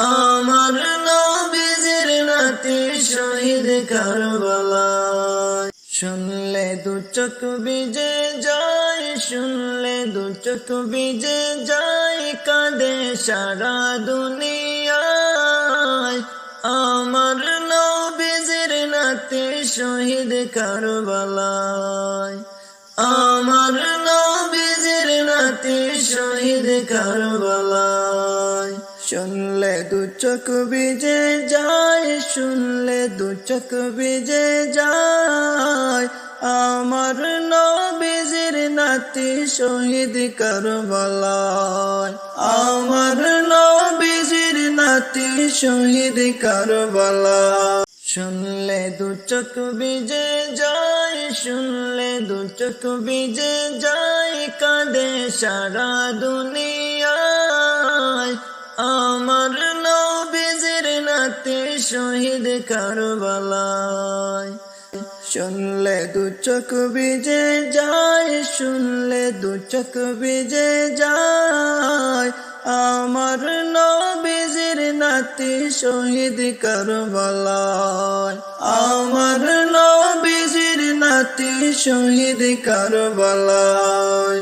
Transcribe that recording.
আমার নবীজির নাতি শহীদ কারবালায়। শুনলে দু চোখ ভিজে যায়, শুনলে দু চোখ ভিজে যায়, কাঁদে সারা দুনিয়ায়। আমার নবীজির নাতি শহীদ কারবালায়। আমার নবীজির নাতি শহীদ কারবালায়। শুনলে দু চোখ ভিজে যায়, শুনলে দু চোখ ভিজে যায়, আমার নবীজির নাতি শহীদ কারবালায়। আমার নবীজির নাতি শহীদ কারবালায়। শুনলে দু চোখ ভিজে যায়, শুনলে দু চোখ ভিজে যায়, কাঁদে সারা দুনিয়ায়। আমার নবীজির নাতি শহীদ কারবালায়। শুনলে দু চোখ ভিজে যায়, শুনলে দু চোখ ভিজে যায়, আমার নবীজির নাতি শহীদ কারবালায়। আমার নবীজির নাতি শহীদ কারবালায়।